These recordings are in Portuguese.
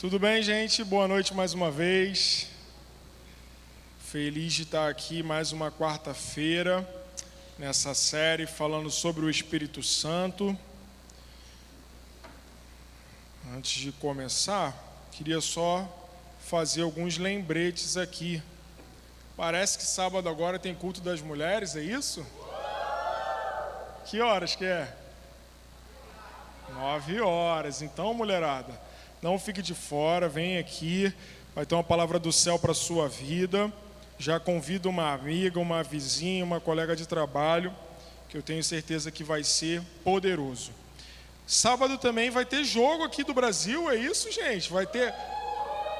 Tudo bem, gente? Boa noite mais uma vez. Feliz de estar aqui mais uma quarta-feira nessa série falando sobre o Espírito Santo. Antes de começar, queria só fazer alguns lembretes aqui. Parece que sábado agora tem culto das mulheres, é isso? Que horas que é? 9 horas. Então, mulherada, não fique de fora, vem aqui, vai ter uma palavra do céu para a sua vida. Já convido uma amiga, uma vizinha, uma colega de trabalho, que eu tenho certeza que vai ser poderoso. Sábado também vai ter jogo aqui do Brasil, é isso, gente? Vai ter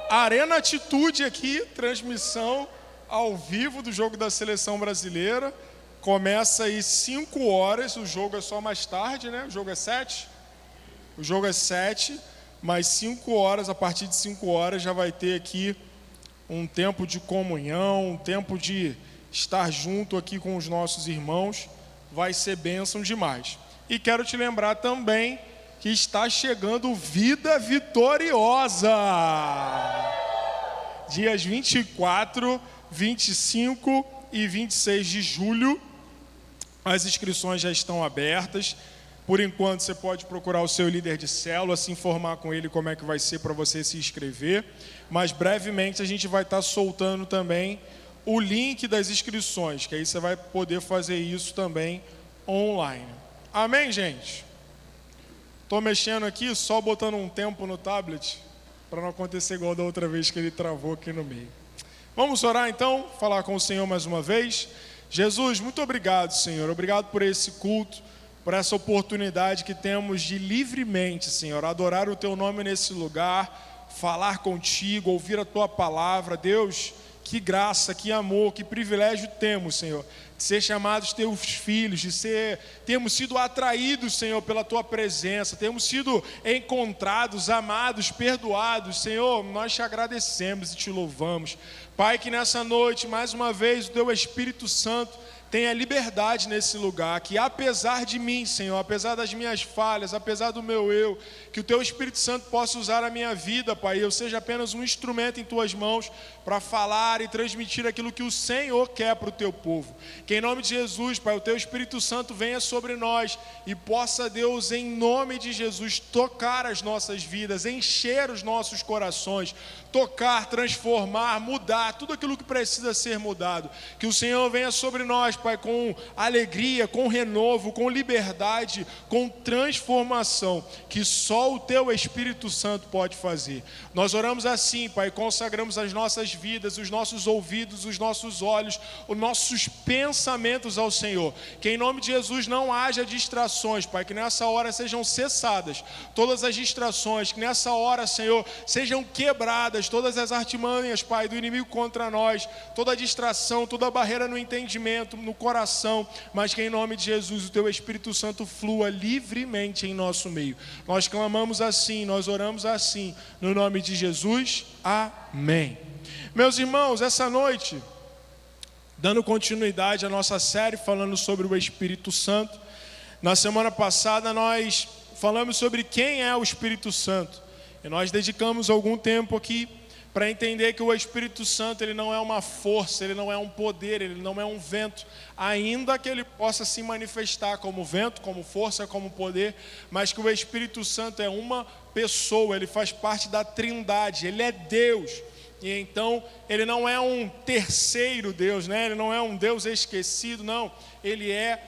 Arena Atitude aqui, transmissão ao vivo do jogo da seleção brasileira. Começa aí 5 horas, o jogo é só mais tarde, né? O jogo é 7? O jogo é 7, mas 5 horas, a partir de 5 horas já vai ter aqui um tempo de comunhão, um tempo de estar junto aqui com os nossos irmãos. Vai ser bênção demais. E quero te lembrar também que está chegando Vida Vitoriosa. Dias 24, 25 e 26 de julho. As inscrições já estão abertas. Por enquanto, você pode procurar o seu líder de célula, se informar com ele como é que vai ser para você se inscrever. Mas brevemente a gente vai estar soltando também o link das inscrições, que aí você vai poder fazer isso também online. Amém, gente? Estou mexendo aqui, só botando um tempo no tablet, para não acontecer igual da outra vez que ele travou aqui no meio. Vamos orar então, falar com o Senhor mais uma vez. Jesus, muito obrigado, Senhor. Obrigado por esse culto, por essa oportunidade que temos de livremente, Senhor, adorar o Teu nome nesse lugar, falar contigo, ouvir a Tua palavra. Deus, que graça, que amor, que privilégio temos, Senhor, de ser chamados Teus filhos, termos sido atraídos, Senhor, pela Tua presença, termos sido encontrados, amados, perdoados. Senhor, nós te agradecemos e te louvamos. Pai, que nessa noite, mais uma vez, o Teu Espírito Santo tenha liberdade nesse lugar, que apesar de mim, Senhor, apesar das minhas falhas, apesar do meu eu, que o Teu Espírito Santo possa usar a minha vida, Pai, eu seja apenas um instrumento em Tuas mãos para falar e transmitir aquilo que o Senhor quer para o Teu povo. Que em nome de Jesus, Pai, o Teu Espírito Santo venha sobre nós e possa, Deus, em nome de Jesus, tocar as nossas vidas, encher os nossos corações, tocar, transformar, mudar, tudo aquilo que precisa ser mudado. Que o Senhor venha sobre nós, Pai, com alegria, com renovo, com liberdade, com transformação, que só o Teu Espírito Santo pode fazer. Nós oramos assim, Pai, consagramos as nossas vidas, os nossos ouvidos, os nossos olhos, os nossos pensamentos ao Senhor. Que em nome de Jesus não haja distrações, Pai, que nessa hora sejam cessadas todas as distrações, que nessa hora, Senhor, sejam quebradas todas as artimanhas, Pai, do inimigo contra nós, toda a distração, toda a barreira no entendimento, no coração, mas que em nome de Jesus o Teu Espírito Santo flua livremente em nosso meio. Nós clamamos assim, nós oramos assim, no nome de Jesus, amém. Meus irmãos, essa noite, dando continuidade à nossa série falando sobre o Espírito Santo, na semana passada nós falamos sobre quem é o Espírito Santo, e nós dedicamos algum tempo aqui para entender que o Espírito Santo, ele não é uma força, ele não é um poder, ele não é um vento, ainda que ele possa se manifestar como vento, como força, como poder, mas que o Espírito Santo é uma pessoa, ele faz parte da Trindade, ele é Deus. E então, ele não é um terceiro Deus, né? Ele não é um Deus esquecido, não. Ele é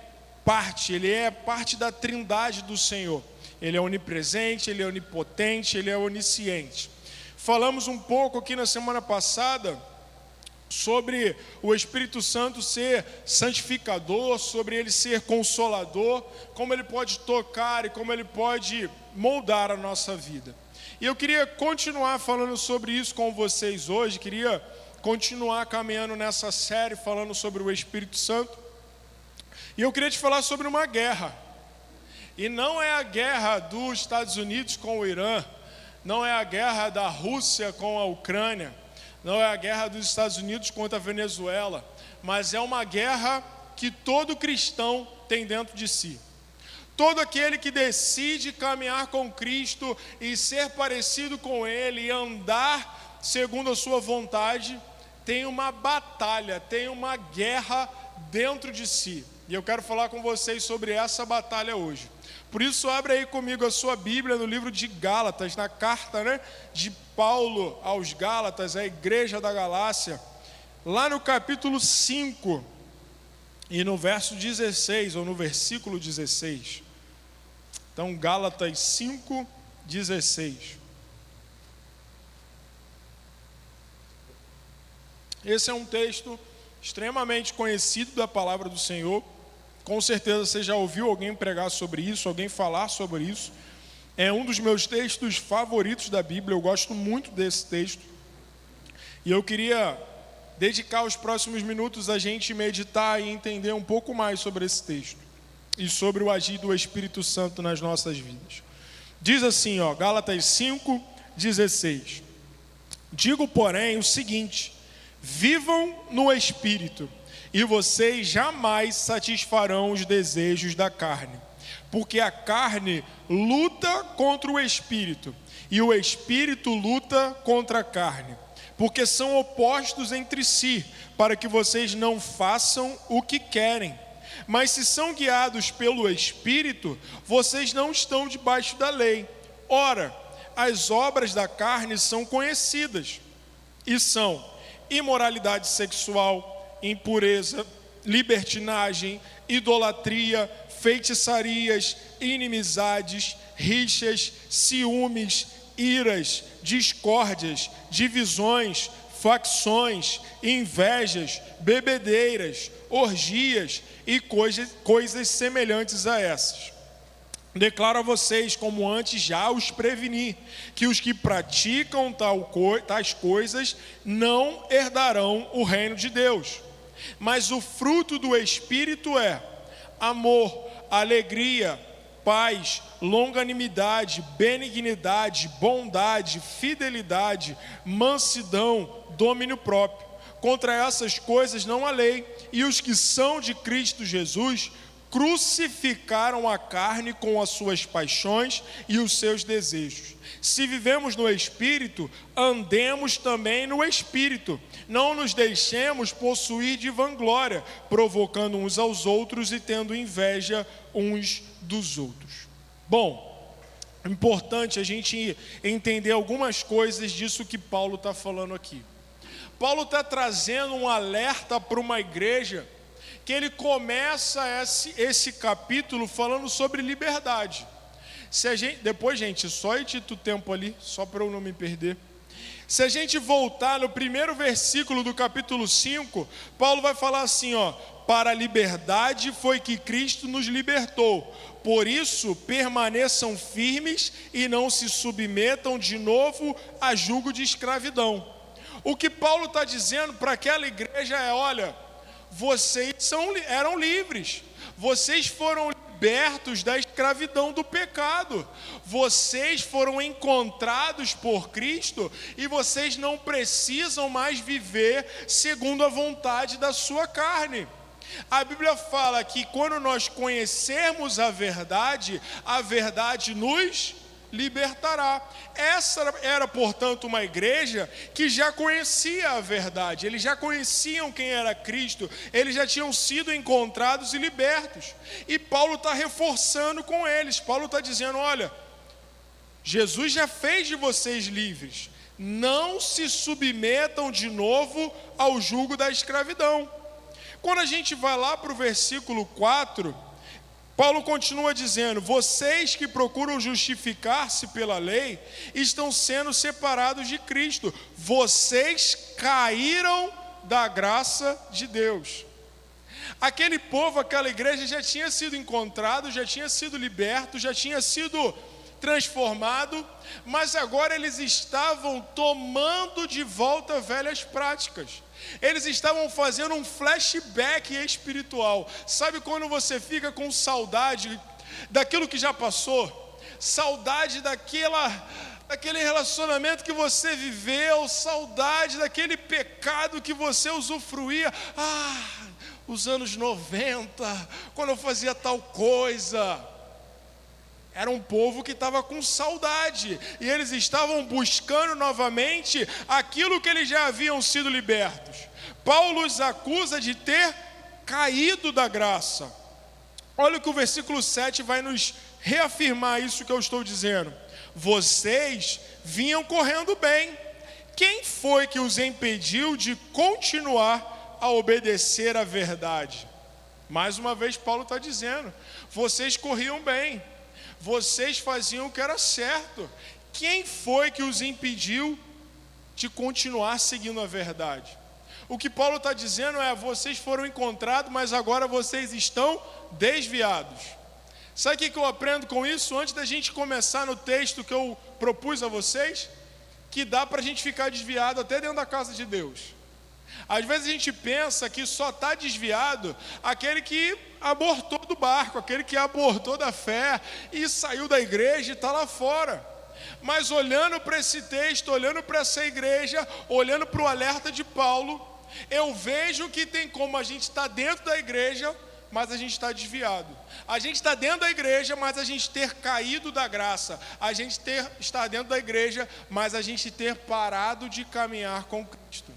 parte da Trindade do Senhor. Ele é onipresente, ele é onipotente, ele é onisciente. Falamos um pouco aqui na semana passada sobre o Espírito Santo ser santificador, sobre ele ser consolador, como ele pode tocar e como ele pode moldar a nossa vida. E eu queria continuar falando sobre isso com vocês hoje, queria continuar caminhando nessa série falando sobre o Espírito Santo. E eu queria te falar sobre uma guerra. E não é a guerra dos Estados Unidos com o Irã, não é a guerra da Rússia com a Ucrânia, não é a guerra dos Estados Unidos contra a Venezuela, mas é uma guerra que todo cristão tem dentro de si. Todo aquele que decide caminhar com Cristo e ser parecido com Ele e andar segundo a sua vontade, tem uma batalha, tem uma guerra dentro de si. E eu quero falar com vocês sobre essa batalha hoje. Por isso, abre aí comigo a sua Bíblia no livro de Gálatas, na carta, de Paulo aos Gálatas, a igreja da Galácia, lá no capítulo 5 e no verso 16, ou no versículo 16. Então, Gálatas 5, 16. Esse é um texto extremamente conhecido da palavra do Senhor. Com certeza você já ouviu alguém pregar sobre isso, alguém falar sobre isso. É um dos meus textos favoritos da Bíblia, eu gosto muito desse texto. E eu queria dedicar os próximos minutos a gente meditar e entender um pouco mais sobre esse texto. E sobre o agir do Espírito Santo nas nossas vidas. Diz assim, Gálatas 5, 16. Digo, porém, o seguinte: vivam no Espírito, e vocês jamais satisfarão os desejos da carne. Porque a carne luta contra o Espírito, e o Espírito luta contra a carne. Porque são opostos entre si, para que vocês não façam o que querem. Mas se são guiados pelo Espírito, vocês não estão debaixo da lei. Ora, as obras da carne são conhecidas, e são imoralidade sexual, impureza, libertinagem, idolatria, feitiçarias, inimizades, rixas, ciúmes, iras, discórdias, divisões, facções, invejas, bebedeiras, orgias e coisas semelhantes a essas. Declaro a vocês, como antes já os preveni, que os que praticam tais coisas não herdarão o reino de Deus. Mas o fruto do Espírito é amor, alegria, paz, longanimidade, benignidade, bondade, fidelidade, mansidão, domínio próprio. Contra essas coisas não há lei, e os que são de Cristo Jesus crucificaram a carne com as suas paixões e os seus desejos. Se vivemos no Espírito, andemos também no Espírito. Não nos deixemos possuir de vanglória, provocando uns aos outros e tendo inveja uns dos outros. Bom, é importante a gente entender algumas coisas disso que Paulo está falando aqui. Paulo está trazendo um alerta para uma igreja que ele começa esse capítulo falando sobre liberdade. Se a gente, depois, gente, só edita o tempo ali, só para eu não me perder. Se a gente voltar no primeiro versículo do capítulo 5, Paulo vai falar assim, para a liberdade foi que Cristo nos libertou. Por isso, permaneçam firmes e não se submetam de novo a jugo de escravidão. O que Paulo está dizendo para aquela igreja é, olha, vocês eram livres, vocês foram libertos da escravidão do pecado, vocês foram encontrados por Cristo e vocês não precisam mais viver segundo a vontade da sua carne. A Bíblia fala que quando nós conhecermos a verdade nos libertará. Essa era, portanto, uma igreja que já conhecia a verdade, eles já conheciam quem era Cristo, eles já tinham sido encontrados e libertos. E Paulo está reforçando com eles, Paulo está dizendo, olha, Jesus já fez de vocês livres, não se submetam de novo ao jugo da escravidão. Quando a gente vai lá para o versículo 4, Paulo continua dizendo, vocês que procuram justificar-se pela lei, estão sendo separados de Cristo. Vocês caíram da graça de Deus. Aquele povo, aquela igreja já tinha sido encontrado, já tinha sido liberto, já tinha sido transformado, mas agora eles estavam tomando de volta velhas práticas. Eles estavam fazendo um flashback espiritual. Sabe quando você fica com saudade daquilo que já passou? Saudade daquele relacionamento que você viveu, saudade daquele pecado que você usufruía. Os anos 90, quando eu fazia tal coisa. Era um povo que estava com saudade, e eles estavam buscando novamente aquilo que eles já haviam sido libertos. Paulo os acusa de ter caído da graça. Olha o que o versículo 7 vai nos reafirmar isso que eu estou dizendo. Vocês vinham correndo bem. Quem foi que os impediu de continuar a obedecer à verdade? Mais uma vez Paulo está dizendo, vocês corriam bem. Vocês faziam o que era certo. Quem foi que os impediu de continuar seguindo a verdade? O que Paulo está dizendo é, vocês foram encontrados, mas agora vocês estão desviados. Sabe o que eu aprendo com isso? Antes da gente começar no texto que eu propus a vocês, que dá para a gente ficar desviado até dentro da casa de Deus. Às vezes a gente pensa que só está desviado aquele que abortou do barco, aquele que abortou da fé e saiu da igreja e está lá fora. Mas olhando para esse texto, olhando para essa igreja, olhando para o alerta de Paulo, eu vejo que tem como a gente estar dentro da igreja, mas a gente está desviado. A gente está dentro da igreja, mas a gente ter caído da graça. A gente estar dentro da igreja, mas a gente ter parado de caminhar com Cristo.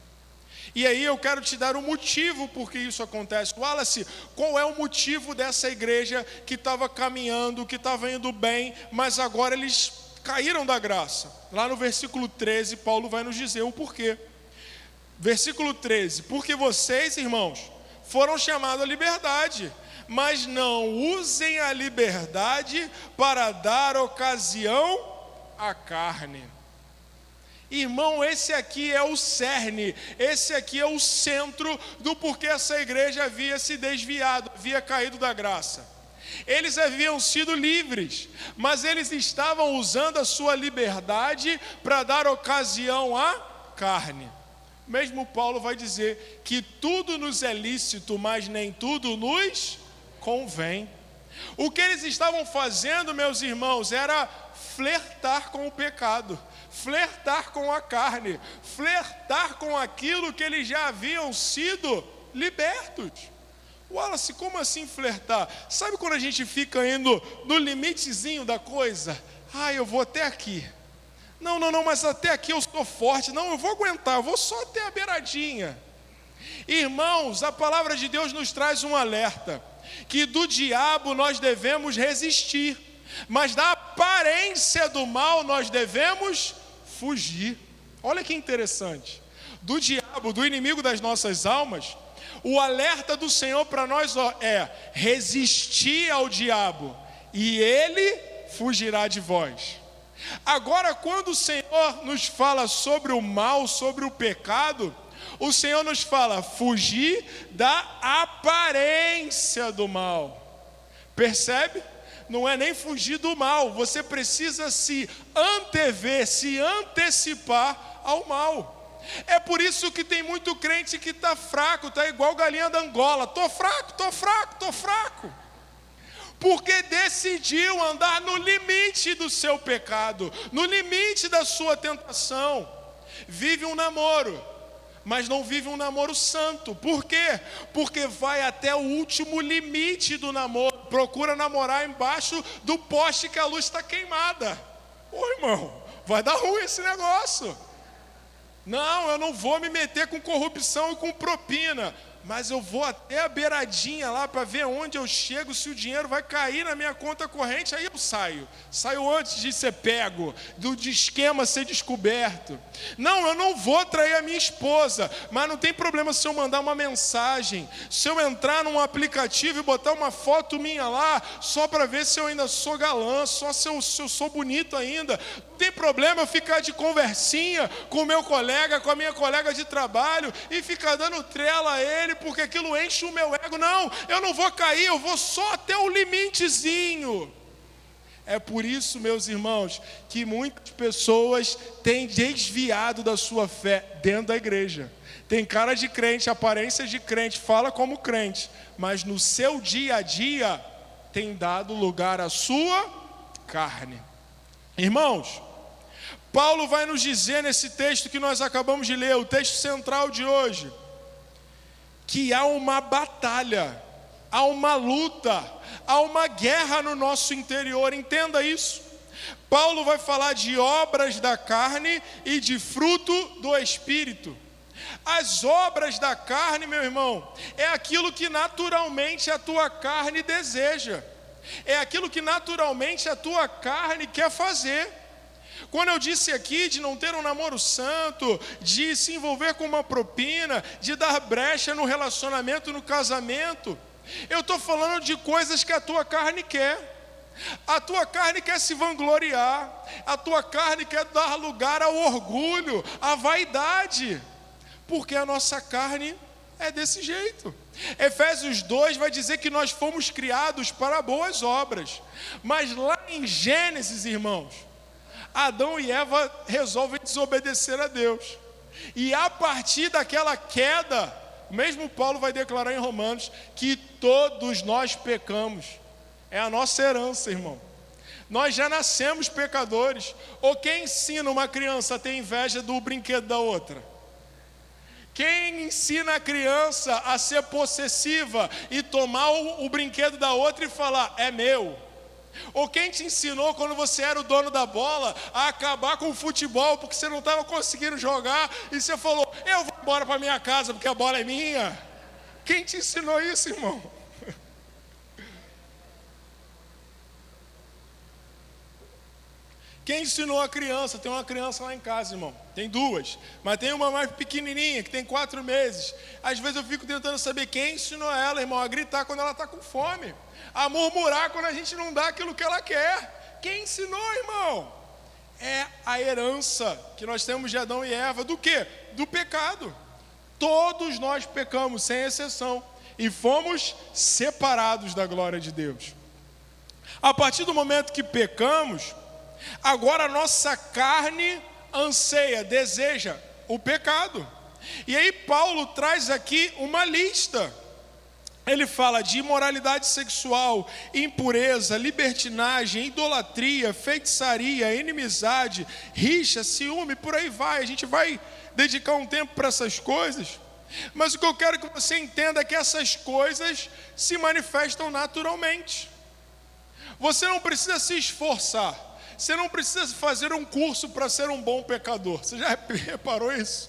E aí eu quero te dar um motivo por que isso acontece. Wallace, qual é o motivo dessa igreja que estava caminhando, que estava indo bem, mas agora eles caíram da graça? Lá no versículo 13, Paulo vai nos dizer o porquê. Versículo 13, porque vocês, irmãos, foram chamados à liberdade, mas não usem a liberdade para dar ocasião à carne. Irmão, esse aqui é o cerne, esse aqui é o centro do porquê essa igreja havia se desviado, havia caído da graça. Eles haviam sido livres, mas eles estavam usando a sua liberdade para dar ocasião à carne. Mesmo Paulo vai dizer que tudo nos é lícito, mas nem tudo nos convém. O que eles estavam fazendo, meus irmãos, era flertar com o pecado, flertar com a carne, flertar com aquilo que eles já haviam sido libertos. Wallace, como assim flertar? Sabe quando a gente fica indo no limitezinho da coisa? Eu vou até aqui. Não, mas até aqui eu sou forte. Não, eu vou aguentar, eu vou só até a beiradinha. Irmãos, a palavra de Deus nos traz um alerta, que do diabo nós devemos resistir, mas da aparência do mal nós devemos fugir. Olha que interessante. Do diabo, do inimigo das nossas almas, o alerta do Senhor para nós é resistir ao diabo e ele fugirá de vós. Agora, quando o Senhor nos fala sobre o mal, sobre o pecado, o Senhor nos fala fugir da aparência do mal. Percebe? Não é nem fugir do mal, você precisa se antever, se antecipar ao mal. É por isso que tem muito crente que está fraco, está igual galinha da Angola. Estou fraco. Porque decidiu andar no limite do seu pecado, no limite da sua tentação. Vive um namoro, mas não vive um namoro santo. Por quê? Porque vai até o último limite do namoro. Procura namorar embaixo do poste que a luz está queimada. Ô irmão, vai dar ruim esse negócio. Não, eu não vou me meter com corrupção e com propina, mas eu vou até a beiradinha lá para ver onde eu chego, se o dinheiro vai cair na minha conta corrente, aí eu saio antes de ser pego, de esquema ser descoberto. Não, eu não vou trair a minha esposa, mas não tem problema se eu mandar uma mensagem, se eu entrar num aplicativo e botar uma foto minha lá, só para ver se eu ainda sou galã, só se eu sou bonito ainda. Não tem problema eu ficar de conversinha com o meu colega, com a minha colega de trabalho e ficar dando trela a ele, porque aquilo enche o meu ego. Não, eu não vou cair, eu vou só até o limitezinho. É por isso, meus irmãos, que muitas pessoas têm desviado da sua fé dentro da igreja. Tem cara de crente, aparência de crente, fala como crente, mas no seu dia a dia tem dado lugar à sua carne. Irmãos, Paulo vai nos dizer nesse texto que nós acabamos de ler, o texto central de hoje, que há uma batalha há uma luta, há uma guerra no nosso interior, entenda isso. Paulo vai falar de obras da carne e de fruto do Espírito. As obras da carne, meu irmão, é aquilo que naturalmente a tua carne deseja, é aquilo que naturalmente a tua carne quer fazer. Quando eu disse aqui de não ter um namoro santo, de se envolver com uma propina, de dar brecha no relacionamento, no casamento, eu estou falando de coisas que a tua carne quer. A tua carne quer se vangloriar, a tua carne quer dar lugar ao orgulho, à vaidade, porque a nossa carne é desse jeito. Efésios 2 vai dizer que nós fomos criados para boas obras, mas lá em Gênesis, irmãos, Adão e Eva resolvem desobedecer a Deus, e a partir daquela queda, mesmo Paulo vai declarar em Romanos que todos nós pecamos. É a nossa herança, irmão. Nós já nascemos pecadores. Ou quem ensina uma criança a ter inveja do brinquedo da outra? Quem ensina a criança a ser possessiva e tomar o brinquedo da outra e falar, é meu? Ou quem te ensinou quando você era o dono da bola a acabar com o futebol porque você não estava conseguindo jogar e você falou, eu vou embora para minha casa porque a bola é minha? Quem te ensinou isso, irmão? Quem ensinou a criança? Tem uma criança lá em casa, irmão. Tem duas, mas tem uma mais pequenininha, que tem 4 meses. Às vezes eu fico tentando saber quem ensinou ela, irmão, a gritar quando ela está com fome, a murmurar quando a gente não dá aquilo que ela quer. Quem ensinou, irmão? É a herança que nós temos de Adão e Eva. Do quê? Do pecado. Todos nós pecamos, sem exceção, e fomos separados da glória de Deus. A partir do momento que pecamos, agora a nossa carne anseia, deseja o pecado. E aí Paulo traz aqui uma lista. Ele fala de imoralidade sexual, impureza, libertinagem, idolatria, feitiçaria, inimizade, rixa, ciúme, por aí vai. A gente vai dedicar um tempo para essas coisas. Mas o que eu quero que você entenda é que essas coisas se manifestam naturalmente. Você não precisa se esforçar. Você não precisa fazer um curso para ser um bom pecador. Você já reparou isso?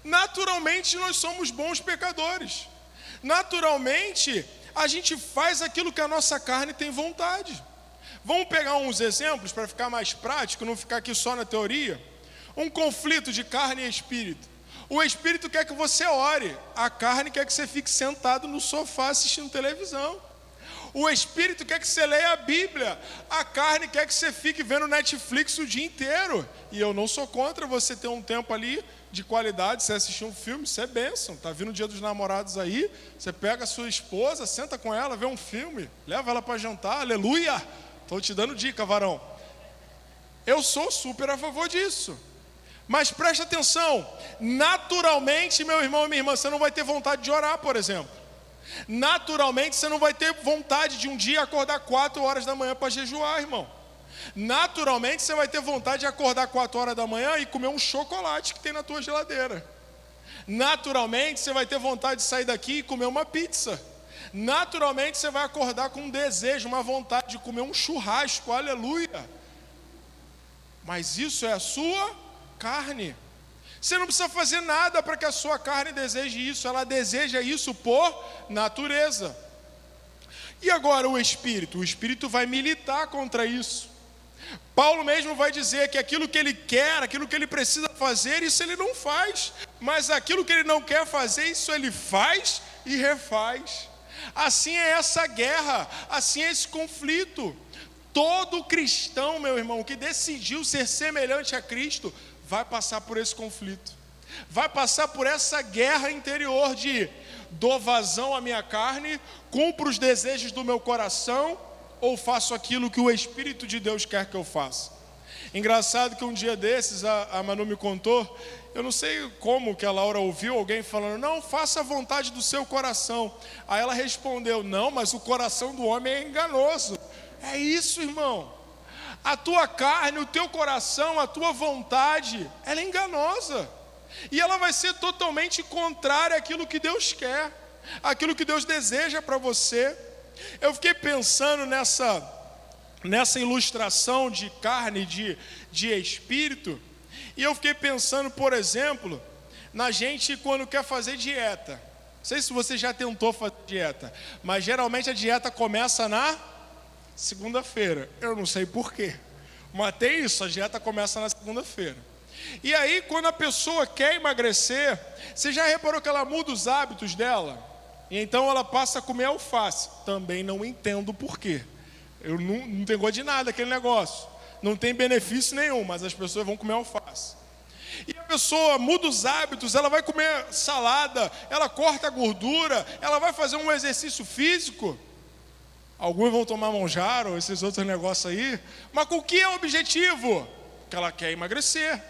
Naturalmente nós somos bons pecadores. Naturalmente a gente faz aquilo que a nossa carne tem vontade. Vamos pegar uns exemplos para ficar mais prático, não ficar aqui só na teoria. Um conflito de carne e espírito. O espírito quer que você ore, a carne quer que você fique sentado no sofá assistindo televisão. O espírito quer que você leia a Bíblia, a carne quer que você fique vendo Netflix o dia inteiro. E eu não sou contra você ter um tempo ali de qualidade, você assistir um filme, isso é bênção. Está vindo o Dia dos Namorados aí, você pega a sua esposa, senta com ela, vê um filme, leva ela para jantar, aleluia. Estou te dando dica, varão. Eu sou super a favor disso. Mas preste atenção, naturalmente, meu irmão e minha irmã, você não vai ter vontade de orar, por exemplo. Naturalmente você não vai ter vontade de um dia acordar 4 horas da manhã para jejuar, irmão. Naturalmente você vai ter vontade de acordar 4 horas da manhã e comer um chocolate que tem na tua geladeira. Naturalmente você vai ter vontade de sair daqui e comer uma pizza. Naturalmente você vai acordar com um desejo, uma vontade de comer um churrasco, aleluia. Mas isso é a sua carne. Você não precisa fazer nada para que a sua carne deseje isso, ela deseja isso por natureza. E agora o Espírito vai militar contra isso. Paulo mesmo vai dizer que aquilo que ele quer, aquilo que ele precisa fazer, isso ele não faz. Mas aquilo que ele não quer fazer, isso ele faz e refaz. Assim é essa guerra, assim é esse conflito. Todo cristão, meu irmão, que decidiu ser semelhante a Cristo, vai passar por esse conflito, vai passar por essa guerra interior de dou vazão à minha carne, cumpro os desejos do meu coração ou faço aquilo que o Espírito de Deus quer que eu faça. Engraçado que um dia desses a Manu me contou, eu não sei como que a Laura ouviu alguém falando, não, faça a vontade do seu coração. Aí ela respondeu, não, mas o coração do homem é enganoso. É isso, irmão. A tua carne, o teu coração, a tua vontade, ela é enganosa. E ela vai ser totalmente contrária àquilo que Deus quer. aquilo que Deus deseja para você. Eu fiquei pensando nessa ilustração de carne, de espírito, e eu fiquei pensando, por exemplo, na gente quando quer fazer dieta. Não sei se você já tentou fazer dieta, mas geralmente a dieta começa na segunda-feira. Eu não sei porquê, mas tem isso, a dieta começa na segunda-feira. E aí, quando a pessoa quer emagrecer, você já reparou que ela muda os hábitos dela? E então ela passa a comer alface. Também não entendo porquê. Eu não tenho gosto de nada aquele negócio. Não tem benefício nenhum, mas as pessoas vão comer alface. E a pessoa muda os hábitos, ela vai comer salada, ela corta a gordura, ela vai fazer um exercício físico. Alguns vão tomar Monjaro, esses outros negócios aí. Mas com que é o objetivo? Que ela quer emagrecer.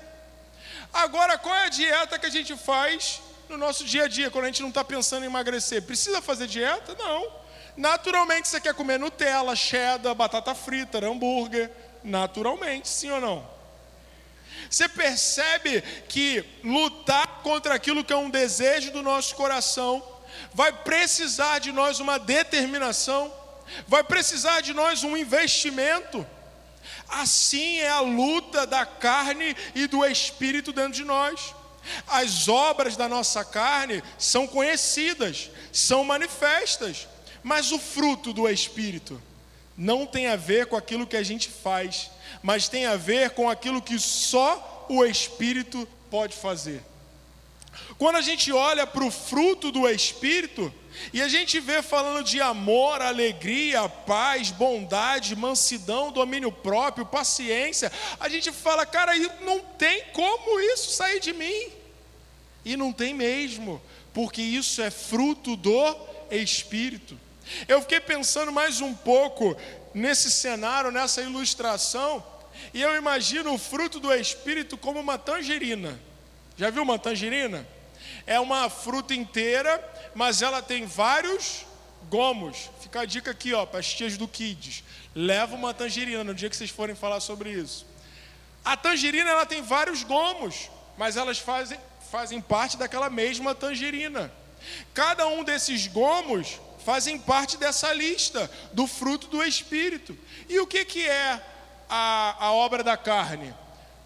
Agora, qual é a dieta que a gente faz no nosso dia a dia, quando a gente não está pensando em emagrecer? Precisa fazer dieta? Não. Naturalmente você quer comer Nutella, cheddar, batata frita, hambúrguer. Naturalmente, sim ou não? Você percebe que lutar contra aquilo que é um desejo do nosso coração vai precisar de nós uma determinação, vai precisar de nós um investimento. Assim é a luta da carne e do espírito dentro de nós. As obras da nossa carne são conhecidas, são manifestas, mas o fruto do espírito não tem a ver com aquilo que a gente faz, mas tem a ver com aquilo que só o espírito pode fazer. Quando a gente olha para o fruto do espírito e a gente vê falando de amor, alegria, paz, bondade, mansidão, domínio próprio, paciência, a gente fala, cara, não tem como isso sair de mim. E não tem mesmo, porque isso é fruto do espírito. Eu fiquei pensando mais um pouco nesse cenário, nessa ilustração, e eu imagino o fruto do espírito como uma tangerina. Já viu uma tangerina? É uma fruta inteira, mas ela tem vários gomos. Fica a dica aqui, ó, para as tias do Kids. Leva uma tangerina no dia que vocês forem falar sobre isso. A tangerina, ela tem vários gomos, mas elas fazem parte daquela mesma tangerina. Cada um desses gomos fazem parte dessa lista do fruto do espírito. E o que é a obra da carne?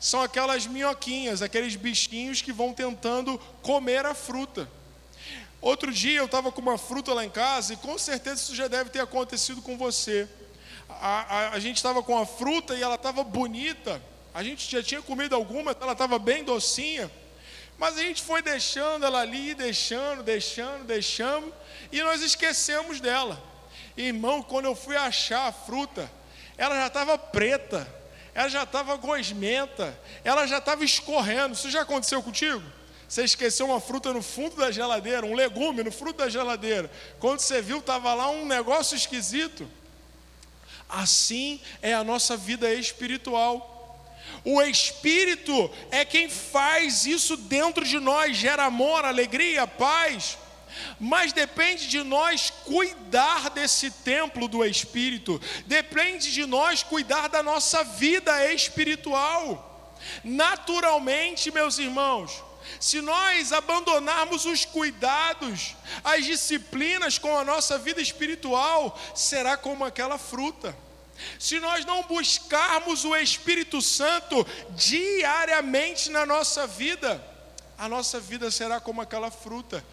São aquelas minhoquinhas, aqueles bichinhos que vão tentando comer a fruta. Outro dia eu estava com uma fruta lá em casa, e com certeza isso já deve ter acontecido com você. A gente estava com a fruta e ela estava bonita, a gente já tinha comido alguma, ela estava bem docinha, mas a gente foi deixando ela ali, deixando, e nós esquecemos dela. Irmão, quando eu fui achar a fruta, ela já estava preta, ela já estava gosmenta, ela já estava escorrendo. Isso já aconteceu contigo? Você esqueceu uma fruta no fundo da geladeira, um legume no fundo da geladeira. Quando você viu, estava lá um negócio esquisito. Assim é a nossa vida espiritual. O Espírito é quem faz isso dentro de nós, gera amor, alegria, paz. Mas depende de nós cuidar desse templo do Espírito, depende de nós cuidar da nossa vida espiritual. Naturalmente, meus irmãos, se nós abandonarmos os cuidados, as disciplinas com a nossa vida espiritual, será como aquela fruta. Se nós não buscarmos o Espírito Santo diariamente na nossa vida, a nossa vida será como aquela fruta.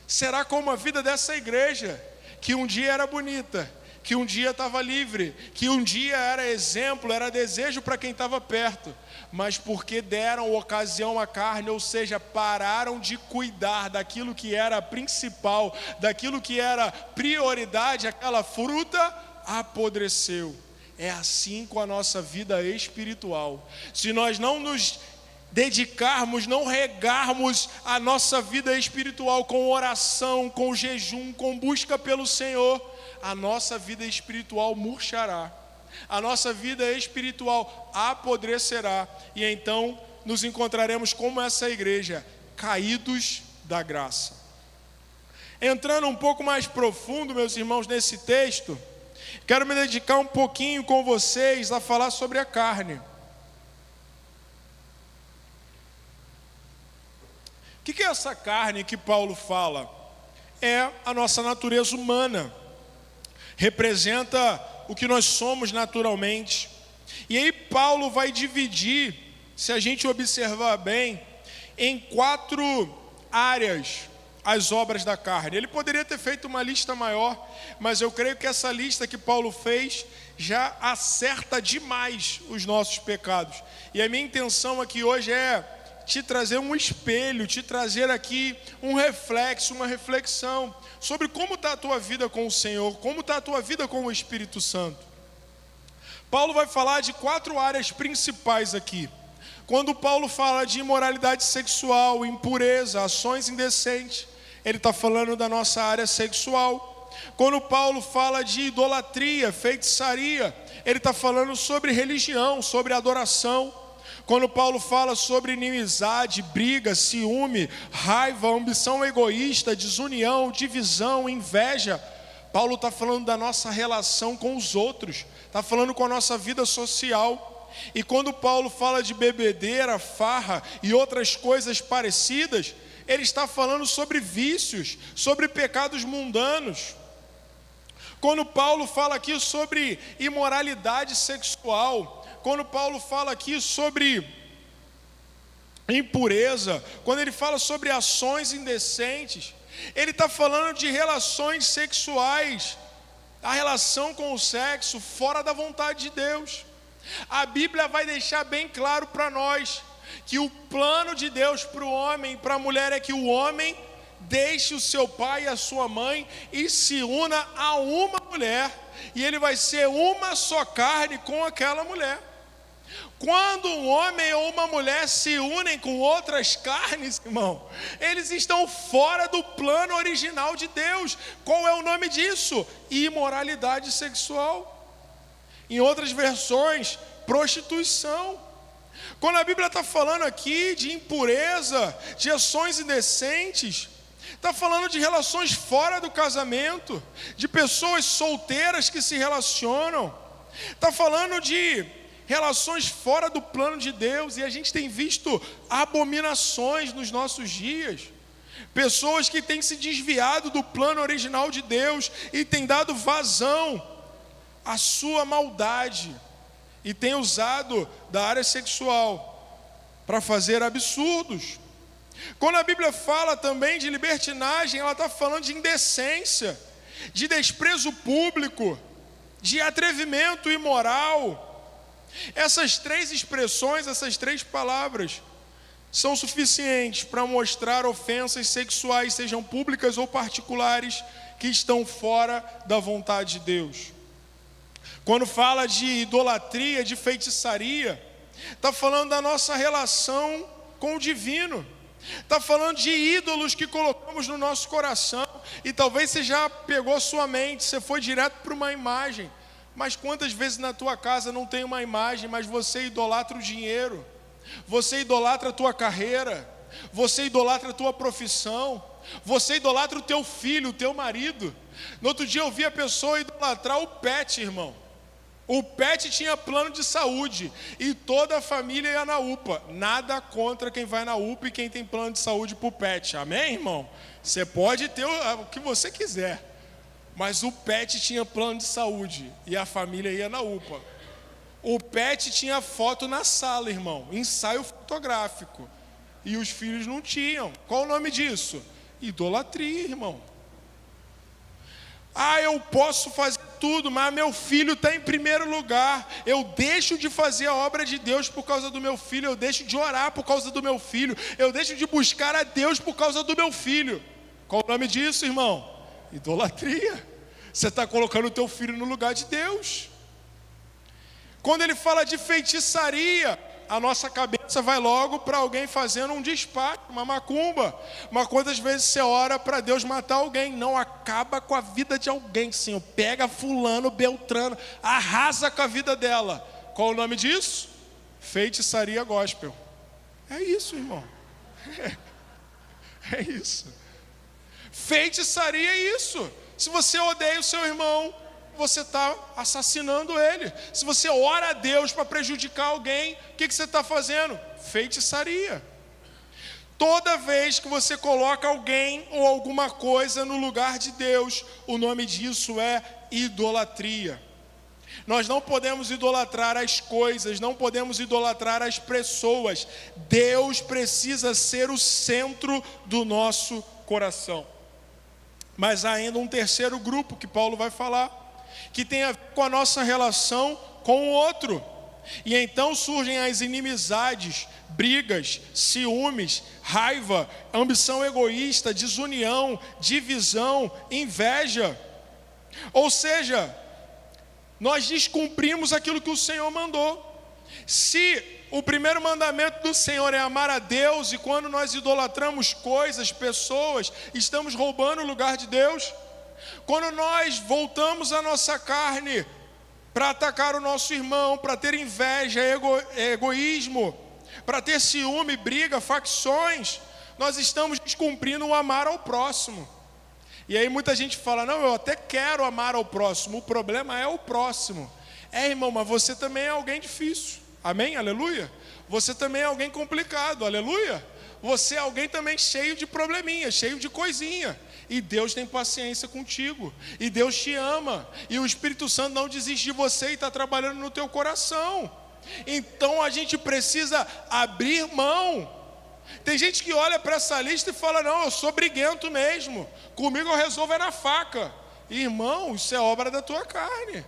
Será como a vida dessa igreja, que um dia era bonita, que um dia estava livre, que um dia era exemplo, era desejo para quem estava perto, mas porque deram ocasião à carne, ou seja, pararam de cuidar daquilo que era principal, daquilo que era prioridade, aquela fruta apodreceu. É assim com a nossa vida espiritual. Se nós não nos dedicarmos, não regarmos a nossa vida espiritual com oração, com jejum, com busca pelo Senhor, a nossa vida espiritual murchará, a nossa vida espiritual apodrecerá, e então nos encontraremos como essa igreja, caídos da graça. Entrando um pouco mais profundo, meus irmãos, nesse texto, quero me dedicar um pouquinho com vocês a falar sobre a carne. O que é essa carne que Paulo fala? é a nossa natureza humana, representa o que nós somos naturalmente. E aí Paulo vai dividir, se a gente observar bem, em 4 áreas as obras da carne. Ele poderia ter feito uma lista maior, mas eu creio que essa lista que Paulo fez já acerta demais os nossos pecados. E a minha intenção aqui hoje é te trazer um espelho, te trazer aqui um reflexo, uma reflexão sobre como está a tua vida com o Senhor, como está a tua vida com o Espírito Santo. Paulo vai falar de 4 áreas principais aqui. Quando Paulo fala de imoralidade sexual, impureza, ações indecentes, ele está falando da nossa área sexual. Quando Paulo fala de idolatria, feitiçaria, ele está falando sobre religião, sobre adoração. Quando Paulo fala sobre inimizade, briga, ciúme, raiva, ambição egoísta, desunião, divisão, inveja, Paulo está falando da nossa relação com os outros, está falando com a nossa vida social. E quando Paulo fala de bebedeira, farra e outras coisas parecidas, ele está falando sobre vícios, sobre pecados mundanos. Quando Paulo fala aqui sobre imoralidade sexual, quando Paulo fala aqui sobre impureza, quando ele fala sobre ações indecentes, ele está falando de relações sexuais, a relação com o sexo fora da vontade de Deus. A Bíblia vai deixar bem claro para nós que o plano de Deus para o homem e para a mulher é que o homem deixe o seu pai e a sua mãe e se una a uma mulher, e ele vai ser uma só carne com aquela mulher. Quando um homem ou uma mulher se unem com outras carnes, irmão, eles estão fora do plano original de Deus. Qual é o nome disso? Imoralidade sexual. Em outras versões, prostituição. Quando a Bíblia está falando aqui de impureza, de ações indecentes, está falando de relações fora do casamento, de pessoas solteiras que se relacionam, está falando de relações fora do plano de Deus. E a gente tem visto abominações nos nossos dias, pessoas que têm se desviado do plano original de Deus e têm dado vazão à sua maldade e têm usado da área sexual para fazer absurdos. Quando a Bíblia fala também de libertinagem, ela está falando de indecência, de desprezo público, de atrevimento imoral. Essas 3 expressões, essas 3 palavras são suficientes para mostrar ofensas sexuais, sejam públicas ou particulares, que estão fora da vontade de Deus. Quando fala de idolatria, de feitiçaria, está falando da nossa relação com o divino. Está falando de ídolos que colocamos no nosso coração. E talvez você já pegou sua mente, você foi direto para uma imagem. Mas quantas vezes na tua casa não tem uma imagem, mas você idolatra o dinheiro, você idolatra a tua carreira, você idolatra a tua profissão, você idolatra o teu filho, o teu marido. No outro dia eu vi a pessoa idolatrar o pet, irmão. O pet tinha plano de saúde e toda a família ia na UPA. Nada contra quem vai na UPA e quem tem plano de saúde para o pet. Amém, irmão? Você pode ter o que você quiser, mas o pet tinha plano de saúde e a família ia na UPA. O pet tinha foto na sala, irmão, ensaio fotográfico, e os filhos não tinham. Qual o nome disso? Idolatria, irmão. Eu posso fazer tudo, mas meu filho está em primeiro lugar. Eu deixo de fazer a obra de Deus por causa do meu filho. Eu deixo de orar por causa do meu filho. Eu deixo de buscar a Deus por causa do meu filho. Qual o nome disso, irmão? Idolatria. Você está colocando o teu filho no lugar de Deus. Quando ele fala de feitiçaria, a nossa cabeça vai logo para alguém fazendo um despacho, uma macumba. Mas quantas vezes você ora para Deus matar alguém? Não, acaba com a vida de alguém, Senhor. Pega fulano, beltrano, arrasa com a vida dela. Qual o nome disso? Feitiçaria gospel. É isso, irmão. É isso. Feitiçaria é isso. Se você odeia o seu irmão, você está assassinando ele. Se você ora a Deus para prejudicar alguém, o que você está fazendo? Feitiçaria. Toda vez que você coloca alguém ou alguma coisa no lugar de Deus, o nome disso é idolatria. Nós não podemos idolatrar as coisas, não podemos idolatrar as pessoas. Deus precisa ser o centro do nosso coração. Mas há ainda um terceiro grupo que Paulo vai falar, que tem a ver com a nossa relação com o outro. E então surgem as inimizades, brigas, ciúmes, raiva, ambição egoísta, desunião, divisão, inveja. Ou seja, nós descumprimos aquilo que o Senhor mandou. Se o primeiro mandamento do Senhor é amar a Deus, e quando nós idolatramos coisas, pessoas, estamos roubando o lugar de Deus. Quando nós voltamos a nossa carne para atacar o nosso irmão, para ter inveja, egoísmo, para ter ciúme, briga, facções, nós estamos descumprindo o amar ao próximo. E aí muita gente fala, não, eu até quero amar ao próximo, o problema é o próximo. Irmão, mas você também é alguém difícil, amém? Aleluia? Você também é alguém complicado, aleluia? Você é alguém também cheio de probleminha, cheio de coisinha. E Deus tem paciência contigo, e Deus te ama, e o Espírito Santo não desiste de você e está trabalhando no teu coração. Então a gente precisa abrir mão. Tem gente que olha para essa lista e fala, não, eu sou briguento mesmo, comigo eu resolvo é na faca. Irmão, isso é obra da tua carne.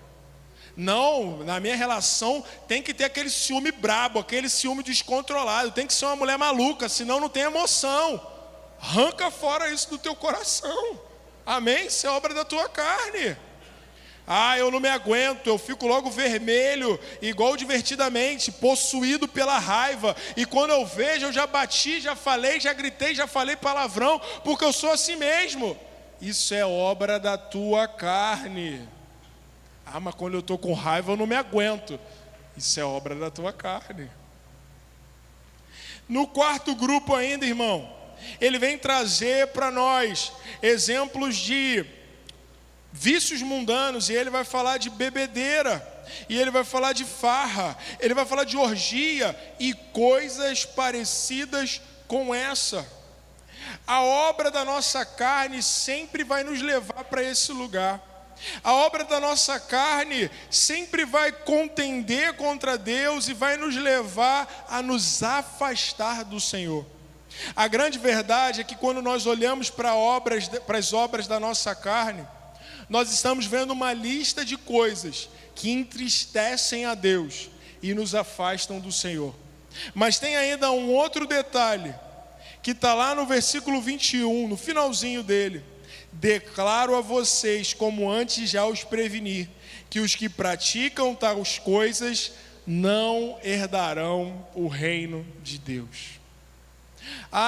Não, na minha relação tem que ter aquele ciúme brabo, aquele ciúme descontrolado, tem que ser uma mulher maluca, senão não tem emoção. Arranca fora isso do teu coração, amém? Isso é obra da tua carne. Eu não me aguento, eu fico logo vermelho, igual Divertidamente, possuído pela raiva. E quando eu vejo, eu já bati, já falei, já gritei, já falei palavrão, porque eu sou assim mesmo. Isso é obra da tua carne. Mas quando eu estou com raiva, eu não me aguento. Isso é obra da tua carne. No quarto grupo ainda, irmão, ele vem trazer para nós exemplos de vícios mundanos, e ele vai falar de bebedeira, e ele vai falar de farra, ele vai falar de orgia e coisas parecidas com essa. A obra da nossa carne sempre vai nos levar para esse lugar. A obra da nossa carne sempre vai contender contra Deus e vai nos levar a nos afastar do Senhor. A grande verdade é que quando nós olhamos para as obras da nossa carne, nós estamos vendo uma lista de coisas que entristecem a Deus e nos afastam do Senhor. Mas tem ainda um outro detalhe, que está lá no versículo 21, no finalzinho dele. Declaro a vocês, como antes já os preveni, que os que praticam tais coisas não herdarão o reino de Deus.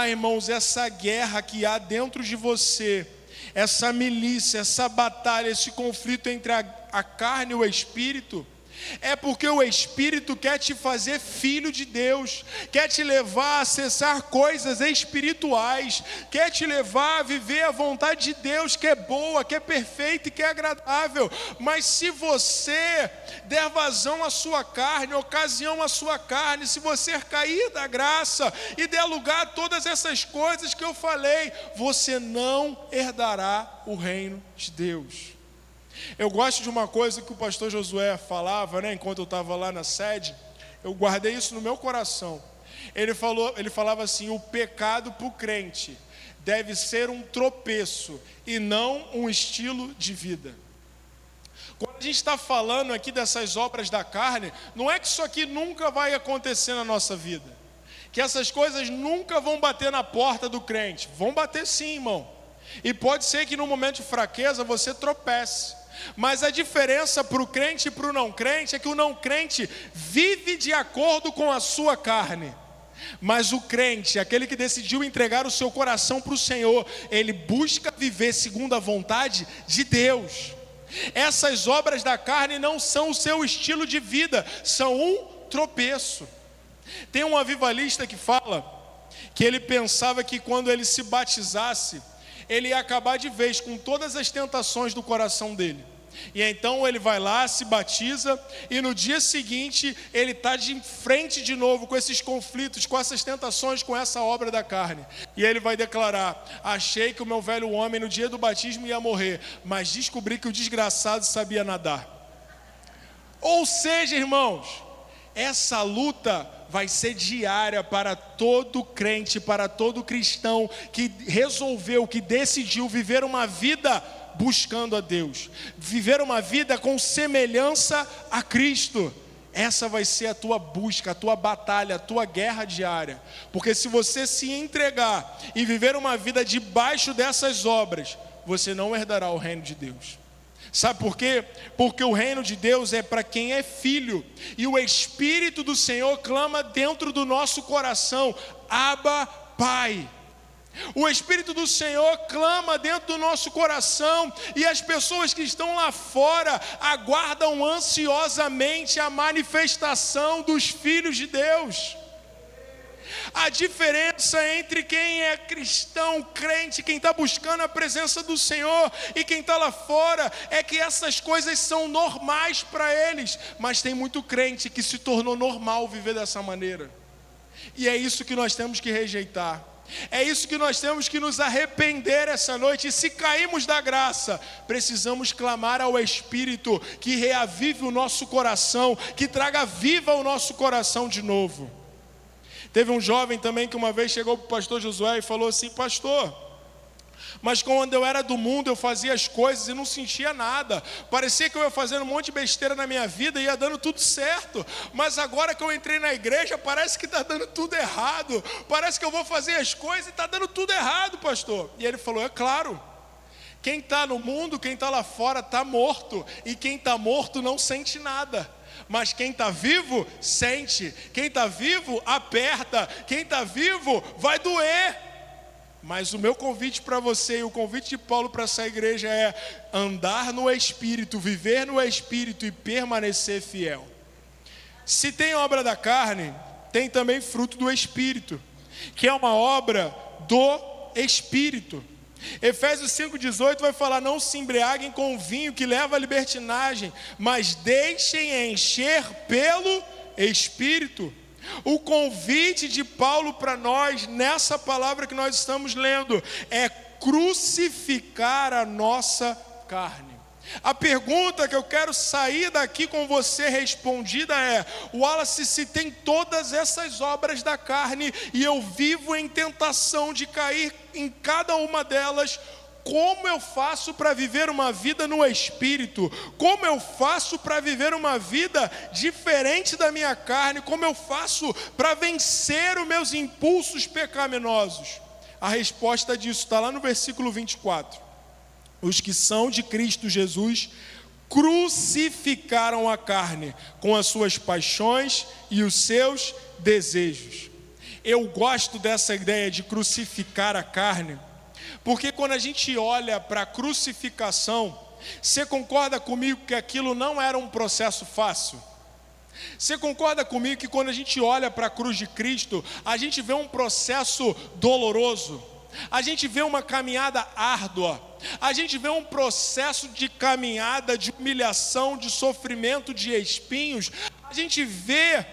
Irmãos, essa guerra que há dentro de você, essa milícia, essa batalha, esse conflito entre a carne e o espírito, é porque o Espírito quer te fazer filho de Deus, quer te levar a acessar coisas espirituais, quer te levar a viver a vontade de Deus, que é boa, que é perfeita e que é agradável. Mas se você der vazão à sua carne, ocasião à sua carne, se você cair da graça e der lugar a todas essas coisas que eu falei, você não herdará o reino de Deus. Eu gosto de uma coisa que o pastor Josué falava, enquanto eu estava lá na sede, eu guardei isso no meu coração. Ele falava assim: o pecado para o crente deve ser um tropeço e não um estilo de vida. Quando a gente está falando aqui dessas obras da carne, não é que isso aqui nunca vai acontecer na nossa vida, que essas coisas nunca vão bater na porta do crente. Vão bater sim, irmão. E pode ser que no momento de fraqueza você tropece. Mas a diferença para o crente e para o não crente é que o não crente vive de acordo com a sua carne. Mas o crente, aquele que decidiu entregar o seu coração para o Senhor, ele busca viver segundo a vontade de Deus. Essas obras da carne não são o seu estilo de vida, são um tropeço. Tem um avivalista que fala que ele pensava que quando ele se batizasse, ele ia acabar de vez com todas as tentações do coração dele. E então ele vai lá, se batiza, e no dia seguinte ele está de frente de novo com esses conflitos, com essas tentações, com essa obra da carne. E ele vai declarar: achei que o meu velho homem no dia do batismo ia morrer, mas descobri que o desgraçado sabia nadar. Ou seja, irmãos, essa luta vai ser diária para todo crente, para todo cristão que resolveu, que decidiu viver uma vida buscando a Deus, viver uma vida com semelhança a Cristo. Essa vai ser a tua busca, a tua batalha, a tua guerra diária. Porque se você se entregar e viver uma vida debaixo dessas obras, você não herdará o reino de Deus. Sabe por quê? Porque o reino de Deus é para quem é filho. E o Espírito do Senhor clama dentro do nosso coração: Abba, Pai. O Espírito do Senhor clama dentro do nosso coração, e as pessoas que estão lá fora aguardam ansiosamente a manifestação dos filhos de Deus. A diferença entre quem é cristão, crente, quem está buscando a presença do Senhor, e quem está lá fora, é que essas coisas são normais para eles. Mas tem muito crente que se tornou normal viver dessa maneira. E é isso que nós temos que rejeitar. É isso que nós temos que nos arrepender essa noite. E se caímos da graça, precisamos clamar ao Espírito que reavive o nosso coração, que traga viva o nosso coração de novo. Teve um jovem também que uma vez chegou para o pastor Josué e falou assim: pastor, mas quando eu era do mundo eu fazia as coisas e não sentia nada, parecia que eu ia fazendo um monte de besteira na minha vida e ia dando tudo certo, mas agora que eu entrei na igreja parece que está dando tudo errado, parece que eu vou fazer as coisas e está dando tudo errado, pastor. E ele falou: é claro, quem está no mundo, quem está lá fora está morto, e quem está morto não sente nada. Mas quem está vivo, sente. Quem está vivo, aperta. Quem está vivo, vai doer. Mas o meu convite para você, e o convite de Paulo para essa igreja é andar no Espírito, viver no Espírito e permanecer fiel. Se tem obra da carne, tem também fruto do Espírito, que é uma obra do Espírito. Efésios 5,18 vai falar: não se embriaguem com o vinho que leva à libertinagem, mas deixem encher pelo Espírito. O convite de Paulo para nós, nessa palavra que nós estamos lendo, é crucificar a nossa carne. A pergunta que eu quero sair daqui com você respondida é: Wallace, se tem todas essas obras da carne e eu vivo em tentação de cair em cada uma delas, como eu faço para viver uma vida no Espírito? Como eu faço para viver uma vida diferente da minha carne? Como eu faço para vencer os meus impulsos pecaminosos? A resposta disso está lá no versículo 24. Os que são de Cristo Jesus crucificaram a carne com as suas paixões e os seus desejos. Eu gosto dessa ideia de crucificar a carne, porque quando a gente olha para a crucificação, você concorda comigo que aquilo não era um processo fácil? Você concorda comigo que quando a gente olha para a cruz de Cristo, a gente vê um processo doloroso? A gente vê uma caminhada árdua, a gente vê um processo de caminhada, de humilhação, de sofrimento, de espinhos. A gente vê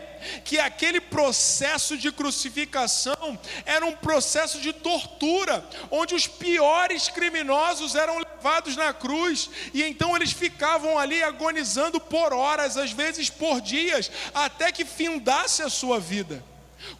que aquele processo de crucificação era um processo de tortura, onde os piores criminosos eram levados na cruz, e então eles ficavam ali agonizando por horas, às vezes por dias, até que findasse a sua vida.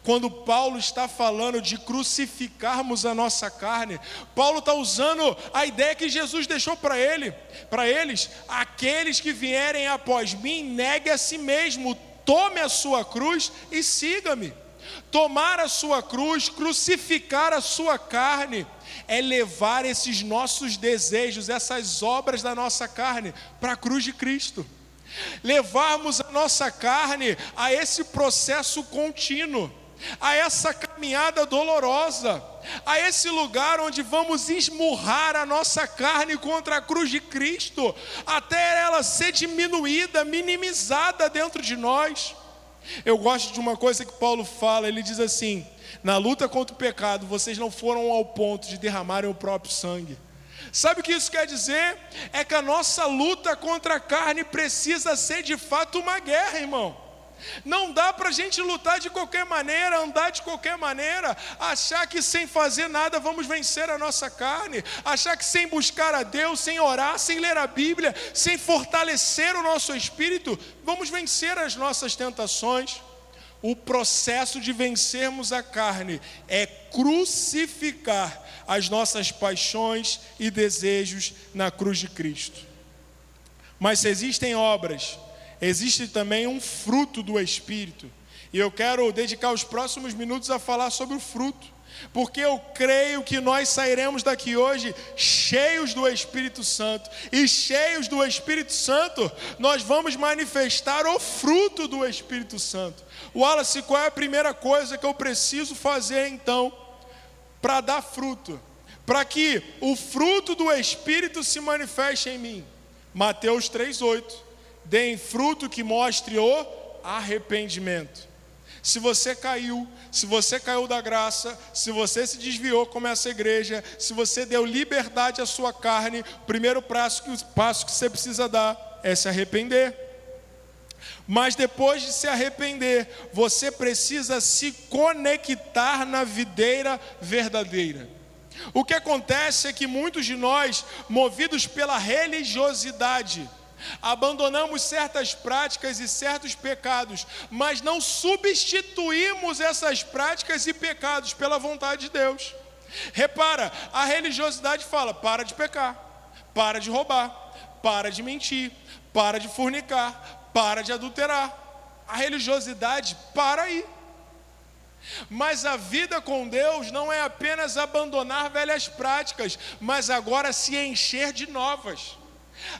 Quando Paulo está falando de crucificarmos a nossa carne, Paulo está usando a ideia que Jesus deixou para eles: aqueles que vierem após mim, negue a si mesmo, tome a sua cruz e siga-me. Tomar a sua cruz, crucificar a sua carne, é levar esses nossos desejos, essas obras da nossa carne, para a cruz de Cristo. Levarmos a nossa carne a esse processo contínuo, a essa caminhada dolorosa, a esse lugar onde vamos esmurrar a nossa carne contra a cruz de Cristo, até ela ser diminuída, minimizada dentro de nós. Eu gosto de uma coisa que Paulo fala, ele diz assim: na luta contra o pecado, vocês não foram ao ponto de derramarem o próprio sangue. Sabe o que isso quer dizer? É que a nossa luta contra a carne precisa ser de fato uma guerra, irmão. Não dá para a gente lutar de qualquer maneira, andar de qualquer maneira, achar que sem fazer nada vamos vencer a nossa carne, achar que sem buscar a Deus, sem orar, sem ler a Bíblia, sem fortalecer o nosso espírito, vamos vencer as nossas tentações. O processo de vencermos a carne é crucificar as nossas paixões e desejos na cruz de Cristo. Mas se existem obras, existe também um fruto do Espírito. E eu quero dedicar os próximos minutos a falar sobre o fruto, porque eu creio que nós sairemos daqui hoje cheios do Espírito Santo. E cheios do Espírito Santo, nós vamos manifestar o fruto do Espírito Santo. Wallace, qual é a primeira coisa que eu preciso fazer então para dar fruto? Para que o fruto do Espírito se manifeste em mim? Mateus 3,8. Deem fruto que mostre o arrependimento. Se você caiu da graça, se você se desviou como essa igreja, se você deu liberdade à sua carne, o primeiro passo que você precisa dar é se arrepender. Mas depois de se arrepender, você precisa se conectar na videira verdadeira. O que acontece é que muitos de nós, movidos pela religiosidade, abandonamos certas práticas e certos pecados, mas não substituímos essas práticas e pecados pela vontade de Deus. Repara, a religiosidade fala: para de pecar, para de roubar, para de mentir, para de fornicar, para de adulterar. A religiosidade para aí. Mas a vida com Deus não é apenas abandonar velhas práticas, mas agora se encher de novas.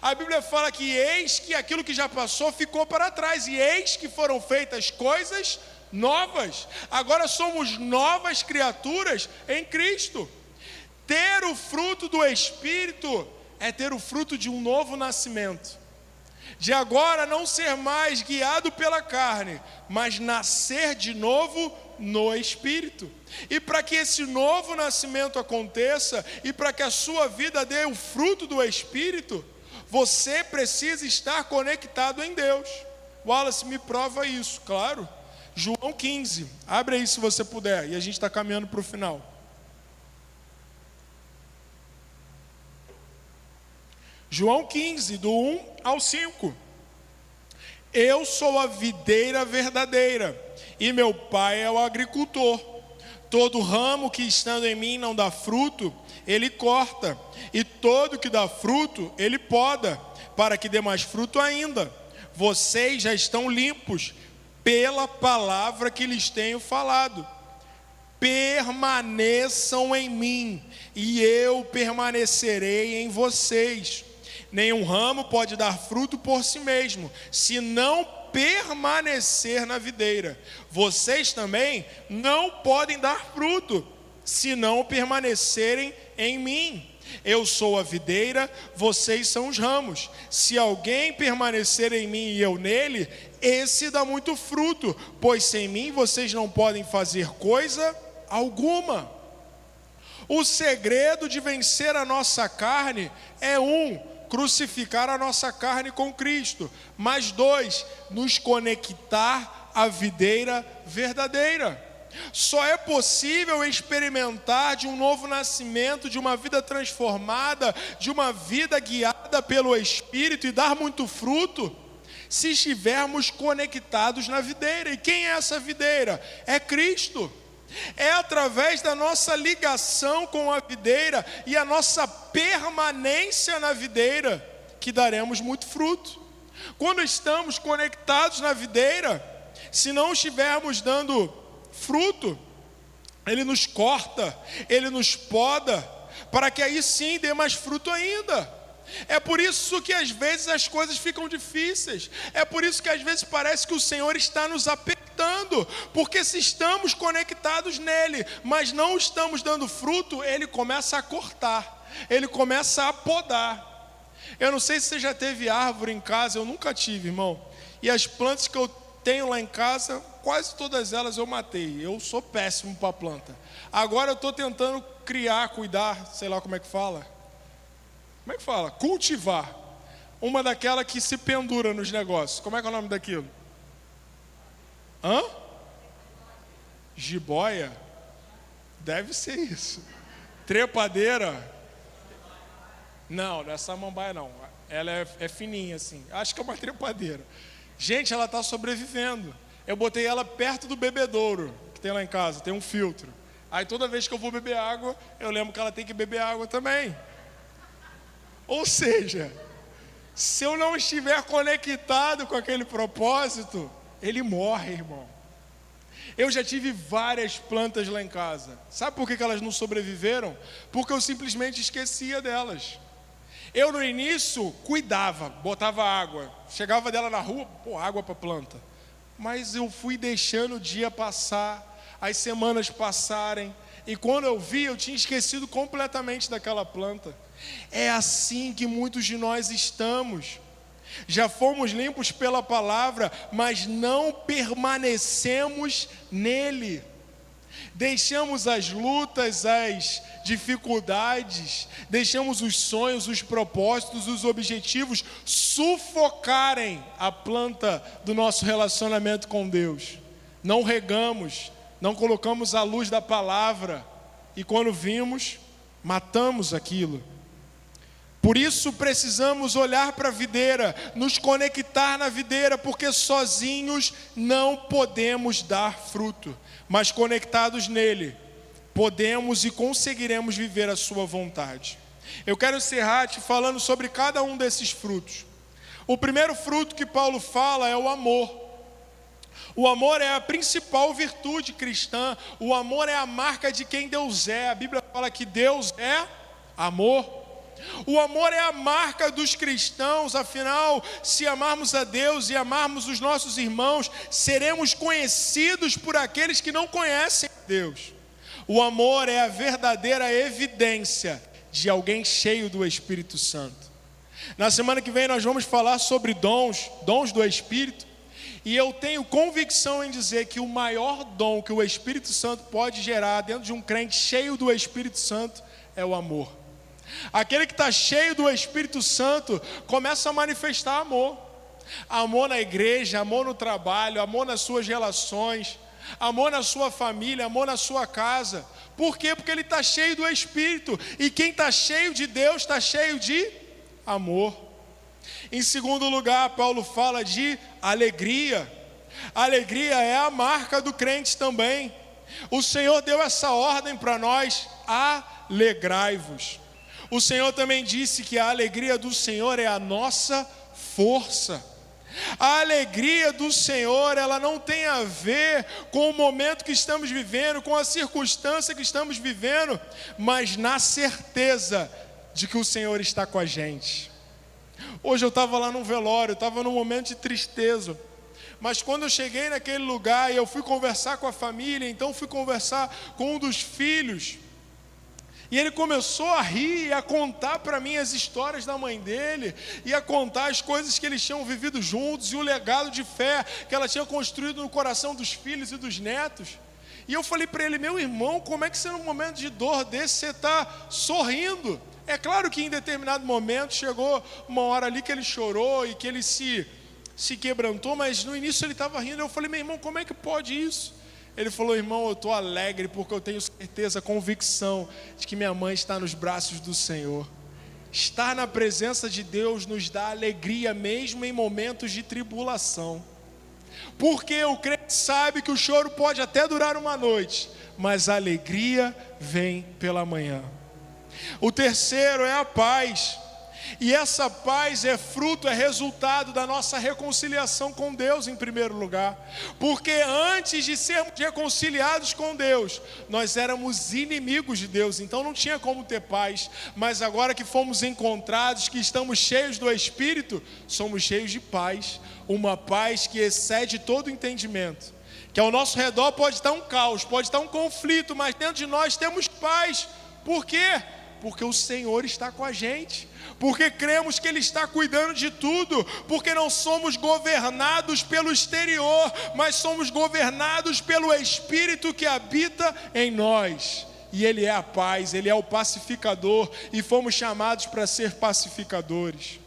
A Bíblia fala que eis que aquilo que já passou ficou para trás, e eis que foram feitas coisas novas. Agora somos novas criaturas em Cristo. Ter o fruto do Espírito é ter o fruto de um novo nascimento. De agora não ser mais guiado pela carne, mas nascer de novo no Espírito. E para que esse novo nascimento aconteça, e para que a sua vida dê o fruto do Espírito, você precisa estar conectado em Deus. Wallace, me prova isso, claro. João 15, abre aí se você puder, e a gente está caminhando para o final. João 15, do 1 ao 5. Eu sou a videira verdadeira, e meu pai é o agricultor. Todo ramo que estando em mim não dá fruto, ele corta, e todo que dá fruto, ele poda, para que dê mais fruto ainda. Vocês já estão limpos pela palavra que lhes tenho falado. Permaneçam em mim, e eu permanecerei em vocês. Nenhum ramo pode dar fruto por si mesmo, se não permanecer na videira. Vocês também não podem dar fruto, se não permanecerem em mim. Eu sou a videira, vocês são os ramos. Se alguém permanecer em mim e eu nele, esse dá muito fruto, pois sem mim vocês não podem fazer coisa alguma. O segredo de vencer a nossa carne é crucificar a nossa carne com Cristo, mas 2, nos conectar à videira verdadeira. Só é possível experimentar de um novo nascimento, de uma vida transformada, de uma vida guiada pelo Espírito e dar muito fruto, se estivermos conectados na videira. E quem é essa videira? É Cristo. É através da nossa ligação com a videira e a nossa permanência na videira que daremos muito fruto. Quando estamos conectados na videira, se não estivermos dando fruto, Ele nos corta, Ele nos poda, para que aí sim dê mais fruto ainda. É por isso que às vezes as coisas ficam difíceis. É por isso que às vezes parece que o Senhor está nos apertando, porque se estamos conectados nele, mas não estamos dando fruto, Ele começa a cortar, Ele começa a podar. Eu não sei se você já teve árvore em casa, eu nunca tive, irmão. E as plantas que eu tenho lá em casa, quase todas elas eu matei. Eu sou péssimo para planta. Agora eu estou tentando criar, cuidar, sei lá como é que fala. Como é que fala? Cultivar. Uma daquela que se pendura nos negócios. Como é que é o nome daquilo? Hã? Jiboia? Deve ser isso. Trepadeira? Não, não é samambaia não. Ela é fininha assim. Acho que é uma trepadeira. Gente, ela está sobrevivendo. Eu botei ela perto do bebedouro que tem lá em casa, tem um filtro. Aí toda vez que eu vou beber água, eu lembro que ela tem que beber água também. Ou seja, se eu não estiver conectado com aquele propósito, ele morre, irmão. Eu já tive várias plantas lá em casa. Sabe por que elas não sobreviveram? Porque eu simplesmente esquecia delas. Eu no início cuidava, botava água. Chegava dela na rua, água para a planta. Mas eu fui deixando o dia passar, as semanas passarem. E quando eu vi, eu tinha esquecido completamente daquela planta. É assim que muitos de nós estamos. Já fomos limpos pela palavra, mas não permanecemos nele. Deixamos as lutas, as dificuldades, deixamos os sonhos, os propósitos, os objetivos sufocarem a planta do nosso relacionamento com Deus. Não regamos, não colocamos a luz da palavra e quando vimos, matamos aquilo. Por isso precisamos olhar para a videira, nos conectar na videira, porque sozinhos não podemos dar fruto, mas conectados nele, podemos e conseguiremos viver a sua vontade. Eu quero encerrar te falando sobre cada um desses frutos. O primeiro fruto que Paulo fala é o amor. O amor é a principal virtude cristã, o amor é a marca de quem Deus é. A Bíblia fala que Deus é amor. O amor é a marca dos cristãos, afinal, se amarmos a Deus e amarmos os nossos irmãos, seremos conhecidos por aqueles que não conhecem Deus. O amor é a verdadeira evidência de alguém cheio do Espírito Santo. Na semana que vem nós vamos falar sobre dons do Espírito, e eu tenho convicção em dizer que o maior dom que o Espírito Santo pode gerar dentro de um crente cheio do Espírito Santo é o amor. Aquele que está cheio do Espírito Santo começa a manifestar amor. Amor na igreja, amor no trabalho, amor nas suas relações, amor na sua família, amor na sua casa. Por quê? Porque ele está cheio do Espírito. E quem está cheio de Deus está cheio de amor. Em segundo lugar, Paulo fala de alegria. A alegria é a marca do crente também. O Senhor deu essa ordem para nós: alegrai-vos. O Senhor também disse que a alegria do Senhor é a nossa força. A alegria do Senhor, ela não tem a ver com o momento que estamos vivendo, com a circunstância que estamos vivendo, mas na certeza de que o Senhor está com a gente. Hoje eu estava lá num velório, estava num momento de tristeza. Mas quando eu cheguei naquele lugar e eu fui conversar com a família, então fui conversar com um dos filhos, e ele começou a rir e a contar para mim as histórias da mãe dele, e a contar as coisas que eles tinham vivido juntos, e o legado de fé que ela tinha construído no coração dos filhos e dos netos. E eu falei para ele: meu irmão, como é que você num momento de dor desse, você está sorrindo? É claro que em determinado momento chegou uma hora ali que ele chorou e que ele se quebrantou, mas no início ele estava rindo. Eu falei: meu irmão, como é que pode isso? Ele falou: irmão, eu estou alegre porque eu tenho certeza, convicção de que minha mãe está nos braços do Senhor. Estar na presença de Deus nos dá alegria mesmo em momentos de tribulação. Porque o crente sabe que o choro pode até durar uma noite, mas a alegria vem pela manhã. O terceiro é a paz. E essa paz é fruto, é resultado da nossa reconciliação com Deus em primeiro lugar. Porque antes de sermos reconciliados com Deus, nós éramos inimigos de Deus, então não tinha como ter paz. Mas agora que fomos encontrados, que estamos cheios do Espírito, somos cheios de paz. Uma paz que excede todo entendimento. Que ao nosso redor pode estar um caos, pode estar um conflito, mas dentro de nós temos paz. Por quê? Porque o Senhor está com a gente. Porque cremos que Ele está cuidando de tudo, porque não somos governados pelo exterior, mas somos governados pelo Espírito que habita em nós. e Ele é a paz, Ele é o pacificador, e fomos chamados para ser pacificadores.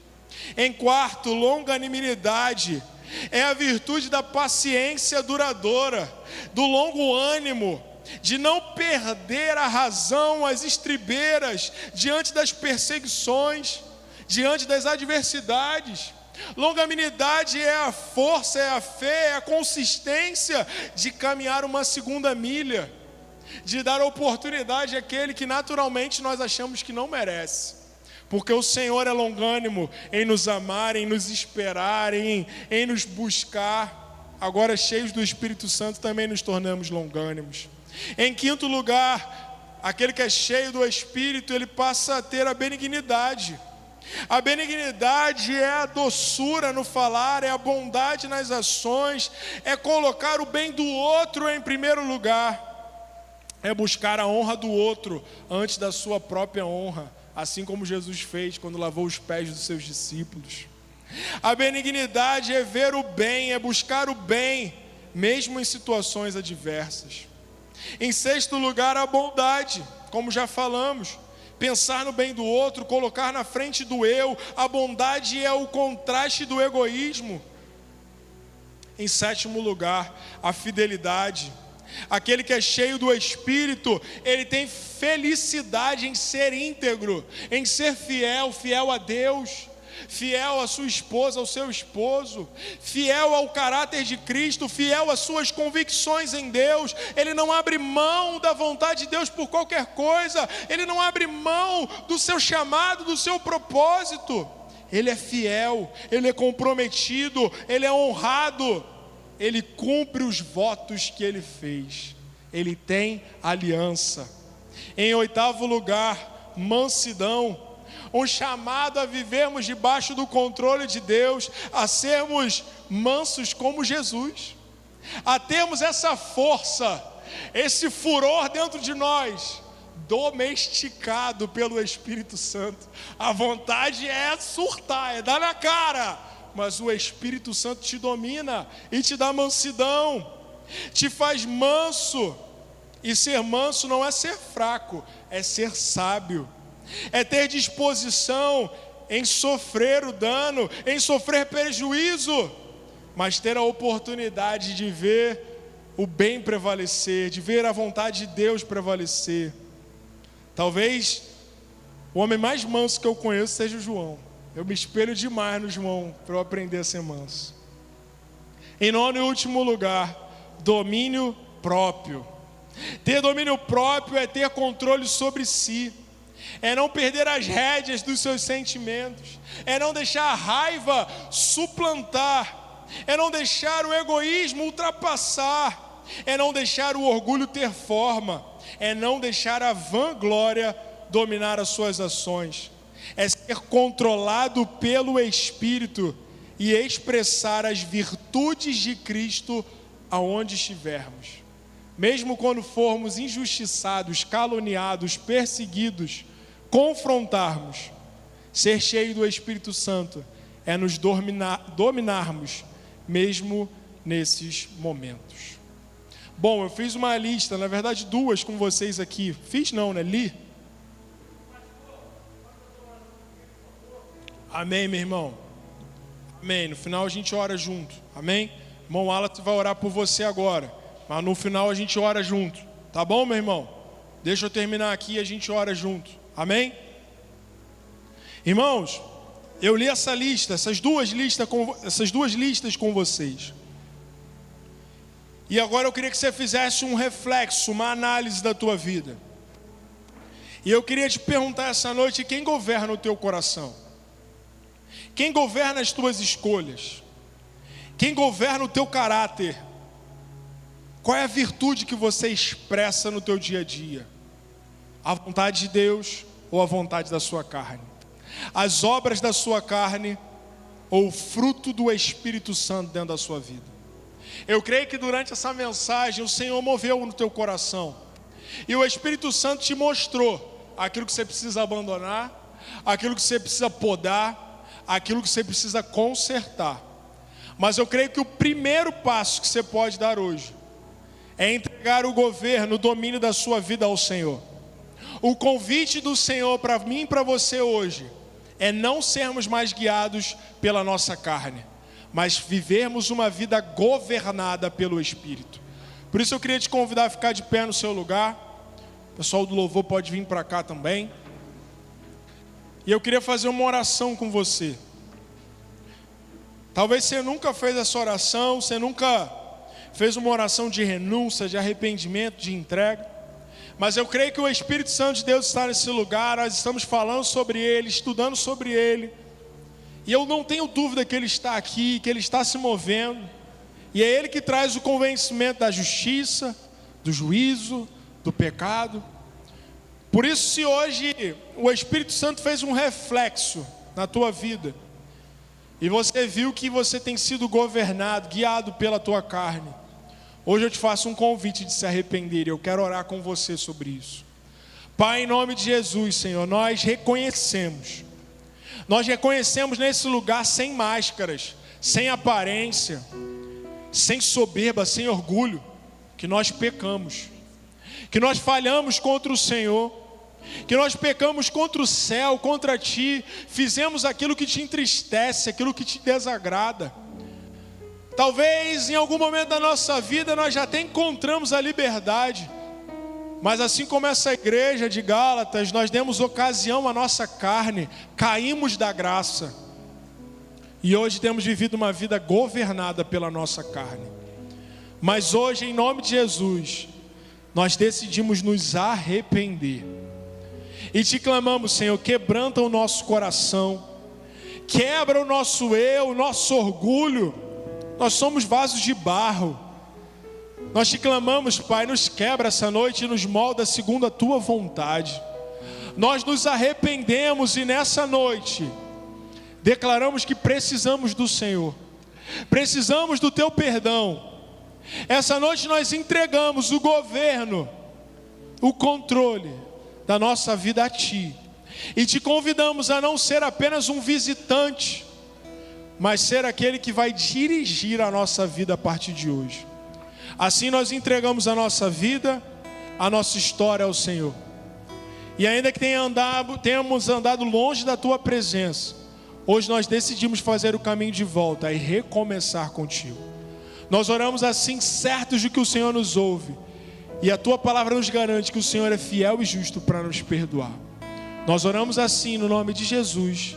Em quarto, longanimidade é a virtude da paciência duradoura, do longo ânimo, de não perder a razão, as estribeiras, diante das perseguições, diante das adversidades. Longanimidade é a força, é a fé, é a consistência de caminhar uma segunda milha, de dar oportunidade àquele que naturalmente nós achamos que não merece. Porque o Senhor é longânimo em nos amar, em nos esperar, em nos buscar. Agora, cheios do Espírito Santo, também nos tornamos longânimos. Em quinto lugar, aquele que é cheio do Espírito, ele passa a ter a benignidade. A benignidade é a doçura no falar, é a bondade nas ações, é colocar o bem do outro em primeiro lugar, é buscar a honra do outro antes da sua própria honra, assim como Jesus fez quando lavou os pés dos seus discípulos. A benignidade é ver o bem, é buscar o bem, mesmo em situações adversas. Em sexto lugar, a bondade, como já falamos, pensar no bem do outro, colocar na frente do eu. A bondade é o contraste do egoísmo. Em sétimo lugar, a fidelidade. Aquele que é cheio do Espírito, ele tem felicidade em ser íntegro, em ser fiel, fiel a Deus, fiel à sua esposa, ao seu esposo, fiel ao caráter de Cristo, fiel às suas convicções em Deus. Ele não abre mão da vontade de Deus por qualquer coisa, ele não abre mão do seu chamado, do seu propósito. Ele é fiel, ele é comprometido, ele é honrado, ele cumpre os votos que ele fez, ele tem aliança. Em oitavo lugar, mansidão, um chamado a vivermos debaixo do controle de Deus, a sermos mansos como Jesus, a termos essa força, esse furor dentro de nós, domesticado pelo Espírito Santo. A vontade é surtar, é dar na cara, mas o Espírito Santo te domina e te dá mansidão, te faz manso. E ser manso não é ser fraco, é ser sábio, é ter disposição em sofrer o dano, em sofrer prejuízo, mas ter a oportunidade de ver o bem prevalecer, de ver a vontade de Deus prevalecer. Talvez o homem mais manso que eu conheço seja o João. Eu me espelho demais no João para eu aprender a ser manso. Em nono e último lugar, domínio próprio. Ter domínio próprio é ter controle sobre si, é não perder as rédeas dos seus sentimentos, é não deixar a raiva suplantar, é não deixar o egoísmo ultrapassar, é não deixar o orgulho ter forma, é não deixar a vanglória dominar as suas ações, é ser controlado pelo Espírito e expressar as virtudes de Cristo aonde estivermos. Mesmo quando formos injustiçados, caluniados, perseguidos, confrontarmos, ser cheio do Espírito Santo é nos dominarmos, mesmo nesses momentos. Bom, eu fiz uma lista, na verdade duas com vocês aqui. Fiz não, né? Li. Amém, meu irmão? Amém. No final a gente ora junto. Amém? Irmão Wallace vai orar por você agora, mas no final a gente ora junto. Tá bom, meu irmão? Deixa eu terminar aqui e a gente ora junto. Amém? Irmãos, eu li essa lista, essas duas listas com vocês. E agora eu queria que você fizesse um reflexo, uma análise da tua vida. E eu queria te perguntar essa noite: quem governa o teu coração? Quem governa as tuas escolhas? Quem governa o teu caráter? Qual é a virtude que você expressa no teu dia a dia? A vontade de Deus ou a vontade da sua carne? As obras da sua carne ou o fruto do Espírito Santo dentro da sua vida? Eu creio que durante essa mensagem o Senhor moveu no teu coração, e o Espírito Santo te mostrou aquilo que você precisa abandonar, aquilo que você precisa podar, aquilo que você precisa consertar. Mas eu creio que o primeiro passo que você pode dar hoje é entregar o governo, o domínio da sua vida ao Senhor. O convite do Senhor para mim e para você hoje é não sermos mais guiados pela nossa carne, mas vivermos uma vida governada pelo Espírito. Por isso eu queria te convidar a ficar de pé no seu lugar. O pessoal do louvor pode vir para cá também. E eu queria fazer uma oração com você. Talvez você nunca fez essa oração, você nunca fez uma oração de renúncia, de arrependimento, de entrega. Mas eu creio que o Espírito Santo de Deus está nesse lugar, nós estamos falando sobre Ele, estudando sobre Ele. E eu não tenho dúvida que Ele está aqui, que Ele está se movendo. E é Ele que traz o convencimento da justiça, do juízo, do pecado. Por isso, se hoje o Espírito Santo fez um reflexo na tua vida, e você viu que você tem sido governado, guiado pela tua carne, hoje eu te faço um convite de se arrepender, e eu quero orar com você sobre isso. Pai, em nome de Jesus, Senhor, nós reconhecemos nesse lugar sem máscaras, sem aparência, sem soberba, sem orgulho, que nós pecamos, que nós falhamos contra o Senhor, que nós pecamos contra o céu, contra Ti, fizemos aquilo que Te entristece, aquilo que Te desagrada. Talvez em algum momento da nossa vida nós já até encontramos a liberdade, mas assim como essa igreja de Gálatas, nós demos ocasião à nossa carne, caímos da graça, e hoje temos vivido uma vida governada pela nossa carne. Mas hoje, em nome de Jesus, nós decidimos nos arrepender, e Te clamamos, Senhor, quebranta o nosso coração, quebra o nosso eu, o nosso orgulho. Nós somos vasos de barro. Nós Te clamamos, Pai, nos quebra essa noite e nos molda segundo a Tua vontade. Nós nos arrependemos e nessa noite declaramos que precisamos do Senhor, precisamos do Teu perdão. Essa noite nós entregamos o governo, o controle da nossa vida a Ti, e Te convidamos a não ser apenas um visitante, mas ser aquele que vai dirigir a nossa vida a partir de hoje. Assim nós entregamos a nossa vida, a nossa história ao Senhor. E ainda que tenhamos andado longe da Tua presença, hoje nós decidimos fazer o caminho de volta e recomeçar contigo. Nós oramos assim, certos de que o Senhor nos ouve, e a Tua palavra nos garante que o Senhor é fiel e justo para nos perdoar. Nós oramos assim no nome de Jesus.